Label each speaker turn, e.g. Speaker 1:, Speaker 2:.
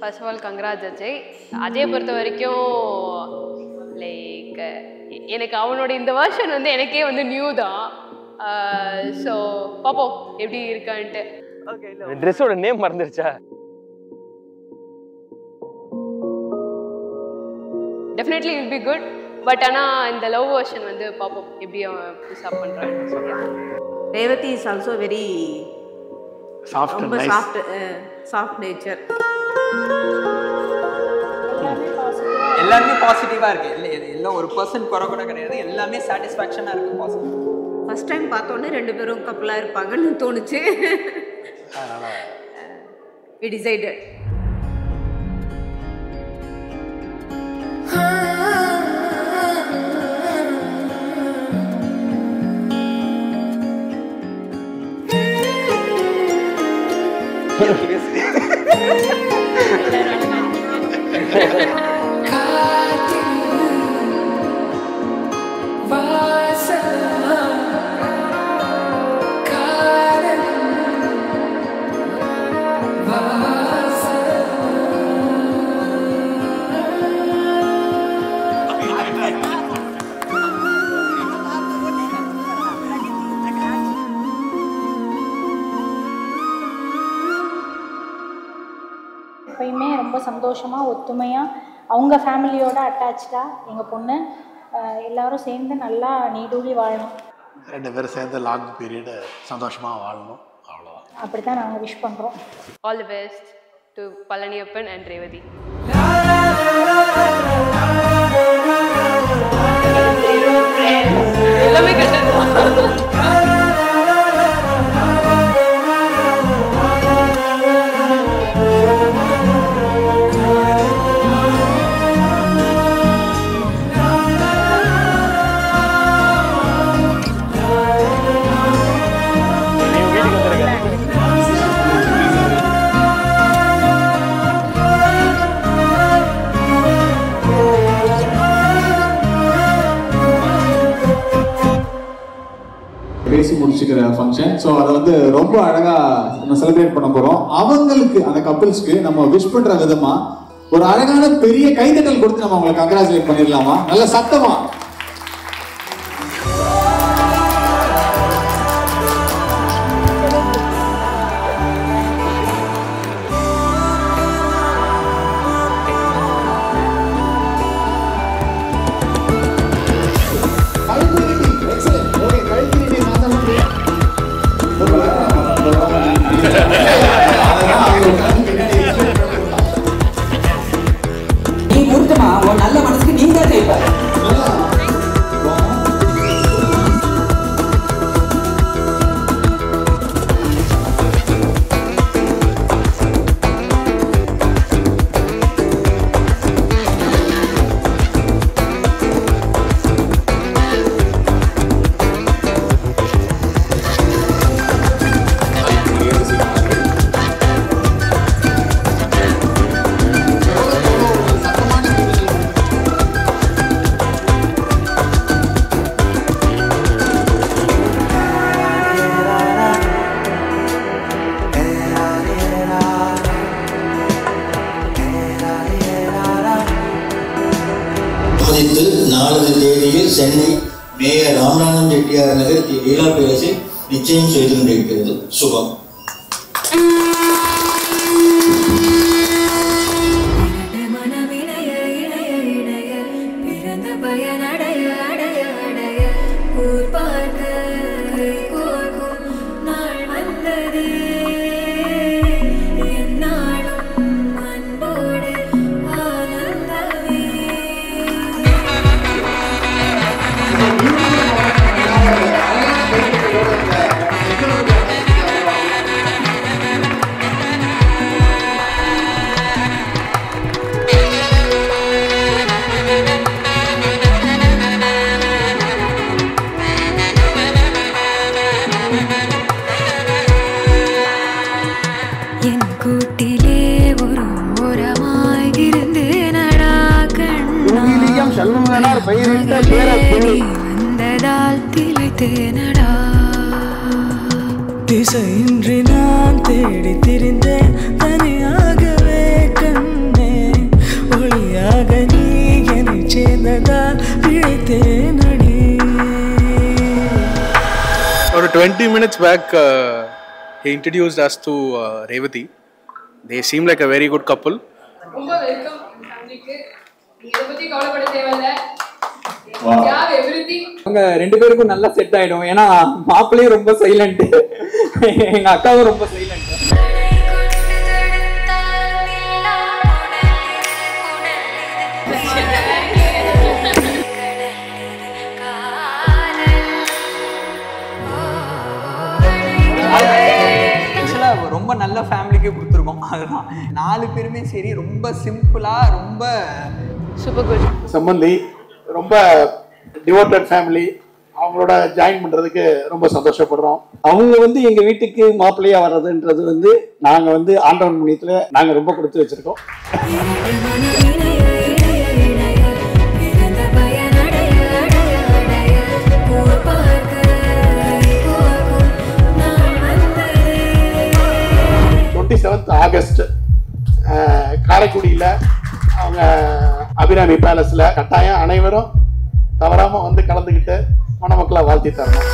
Speaker 1: First of all congrats Ajay. Ajay பொறுத்த வரைக்கும் like எனக்கு அவனோட இந்த வெர்ஷன் வந்து எனக்கே வந்து நியூ தான். ஸோ பார்ப்போம் எப்படி இருக்கான்ட்டு.
Speaker 2: ஓகே, ட்ரெஸ்ஸோட நேம் மறந்துருச்சா?
Speaker 1: Definitely will be good. But ஆனால் இந்த லவ் வெர்ஷன் வந்து பார்ப்போம் எப்படி அவன் புதுசாக பண்ணுறான்னு.
Speaker 3: Revathi is also very
Speaker 4: soft,
Speaker 3: ரொம்ப சாஃப்ட் நேச்சர்.
Speaker 2: எல்லாமே பாசிட்டிவா இருக்கு. எல்லாம் ஒரு பர்சன் குறை கூட கிடையாது. எல்லாமே சாட்டிஸ்ஃபேக்ஷனா இருக்கு. பாசிட்டிவ்.
Speaker 3: ஃபர்ஸ்ட் டைம் பார்த்தோன்னே 2 பேரும் கப்பலா இருப்பாங்கன்னு தோணுச்சு. we decided.
Speaker 5: எப்பயுமே ரொம்ப சந்தோஷமாக ஒத்துமையாக அவங்க ஃபேமிலியோட அட்டாச்சாக எங்கள் பொண்ணு எல்லாரும் சேர்ந்து நல்லா நீடூழி வாழணும்.
Speaker 4: 2 பேரும் சேர்ந்து லாங் பீரியடு சந்தோஷமாக வாழணும். அவ்வளோதான்.
Speaker 5: அப்படி தான் நாங்கள் விஷ் பண்ணுறோம்.
Speaker 1: All the best to Palaniappan and Revathi. எல்லாமே கட்டணும்.
Speaker 6: பேசி முடிச்சுக்கிற ஃபங்க்ஷன். ஸோ அதை வந்து ரொம்ப அழகாக நம்ம செலிப்ரேட் பண்ண போகிறோம். அவங்களுக்கு அந்த கப்பிள்ஸ்க்கு நம்ம விஷ் பண்ணுற விதமாக ஒரு அழகான பெரிய கைத்தட்டல் கொடுத்து நம்ம அவங்களை கங்க்ராச்சுலேட் பண்ணிடலாமா? நல்ல சத்தமா.
Speaker 2: நல்ல மனசுக்கு நீங்க தான் ஜெயிப்பாரு.
Speaker 7: நாளது தேதியில் சென்னை மேயர் ராமநாதன் ரெட்டியார் நகர் லீலா பேரஸில் நிச்சயம் செய்து கொண்டிருக்கிறது. சுபம்.
Speaker 8: திசையின்றி நான் தேடி திரிந்தேன் தனியாகவே கண் மகனே என்னை சேர்ந்ததால் பிழைத்தேனடி.
Speaker 9: ஒரு 20 minutes back, he introduced us to Revati. They seem like a very good couple.
Speaker 1: ரொம்ப வெல்கம் ஃபேமிலிக்கு. நீங்க இத பத்தி கவலைப்பட தேவையில்ல. யார் எவ்ரிதிங்.
Speaker 2: அவங்க ரெண்டு பேருக்கும் நல்லா செட் ஆயிடும். ஏன்னா மாப்பிள்ளையும் ரொம்ப சைலண்ட், எங்க அக்காவும் ரொம்ப சைலண்ட். ரொம்ப நல்ல ஃபேமிலிக்கு கொடுத்துருக்கோம். அதுதான் 4 பேருமே சரி ரொம்ப சிம்பிளா ரொம்ப
Speaker 1: சூப்பர் குட்.
Speaker 4: சம்பந்தி ரொம்ப டிவோட்டட் ஃபேமிலி, அவங்களோட ஜாயின் பண்றதுக்கு ரொம்ப சந்தோஷப்படுறோம்.
Speaker 10: அவங்க வந்து எங்க வீட்டுக்கு மாப்பிள்ளையா வர்றதுன்றது வந்து நாங்க வந்து ஆண்டவன் புண்ணியத்துல நாங்க ரொம்ப கொடுத்து வச்சிருக்கோம். ஆகஸ்ட் காரைக்குடியில் அவங்க அபிராமி பேலஸில் கட்டாயம் அனைவரும் தவறாமல் வந்து கலந்துக்கிட்டு மணமக்களை வாழ்த்தி தரணும்.